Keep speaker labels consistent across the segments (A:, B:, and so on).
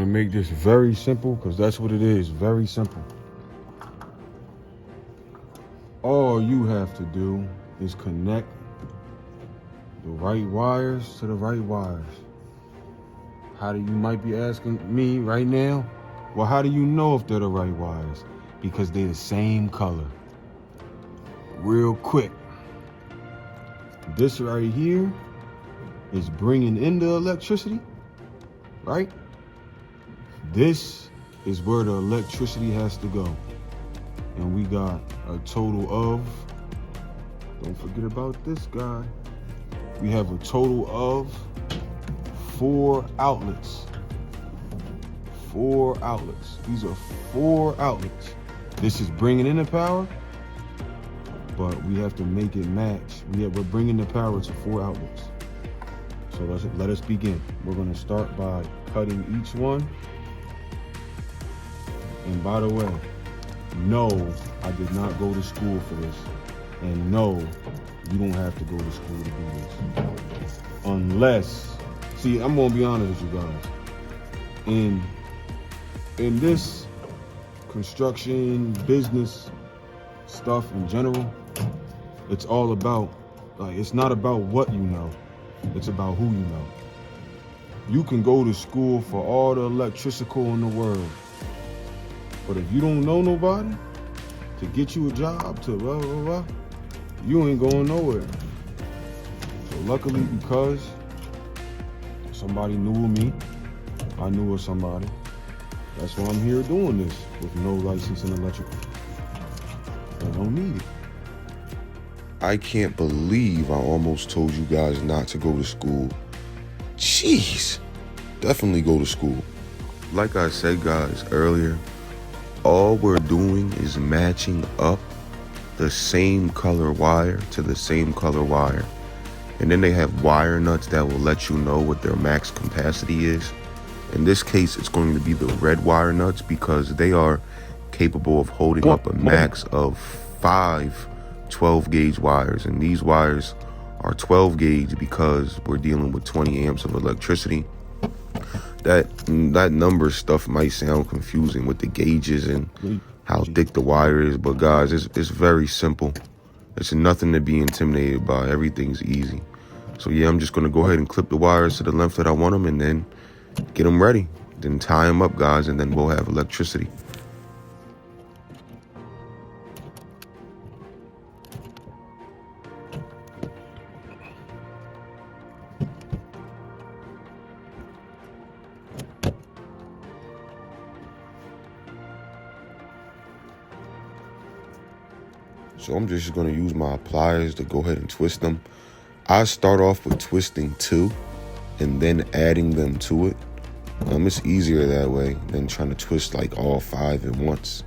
A: gonna make this very simple because that's what it is, very simple. All you have to do is connect the right wires to the right wires. How do you might be asking me right now? Well, how do you know if they're the right wires? Because they're the same color. Real quick. This right here is bringing in the electricity, right? This is where the electricity has to go. And we got a total of, don't forget about this guy. We have a total of 4 outlets. 4 outlets. These are 4 outlets. This is bringing in the power, but we have to make it match. We're bringing the power to 4 outlets. So let us begin. We're gonna start by cutting each one. And by the way, no, I did not go to school for this. And no, you don't have to go to school to do this. Unless, see, I'm gonna be honest with you guys. In this construction, business stuff in general, it's all about, like, it's not about what you know, it's about who you know. You can go to school for all the electrical in the world, but if you don't know nobody to get you a job, to blah, blah, blah, you ain't going nowhere. So luckily, because somebody knew of me, I knew of somebody, that's why I'm here doing this with no license in electrical. I don't need it.
B: I can't believe I almost told you guys not to go to school. Jeez, definitely go to school. Like I said, guys, earlier, all we're doing is matching up the same color wire to the same color wire. And then they have wire nuts that will let you know what their max capacity is. In this case, it's going to be the red wire nuts because they are capable of holding up a max of 5 12 gauge wires. And these wires are 12 gauge because we're dealing with 20 amps of electricity. That number stuff might sound confusing with the gauges and how thick the wire is, but guys, it's very simple. It's nothing to be intimidated by. Everything's easy. So yeah, I'm just gonna go ahead and clip the wires to the length that I want them and then get them ready. Then tie them up, guys, and then we'll have electricity. So I'm just going to use my pliers to go ahead and twist them. I start off with twisting 2 and then adding them to it. It's easier that way than trying to twist like all 5 at once.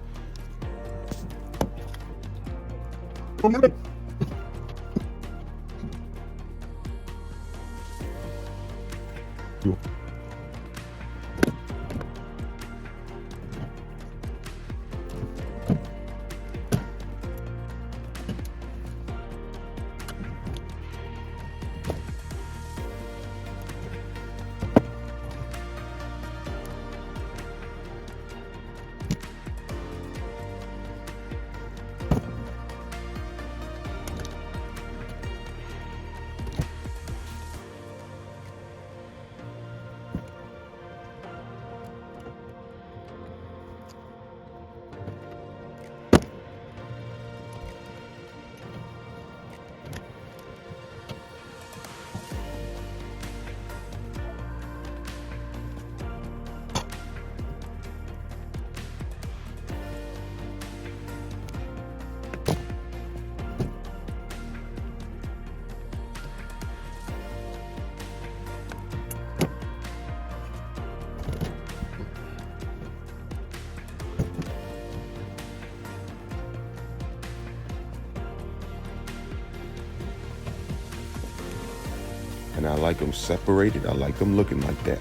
B: And I like them separated. I like them looking like that.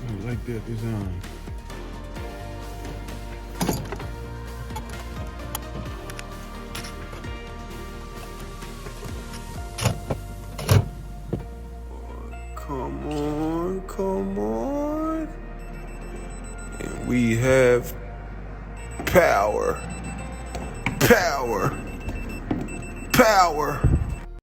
A: I like that design. Come on, come on.
B: We have power. Power. Power.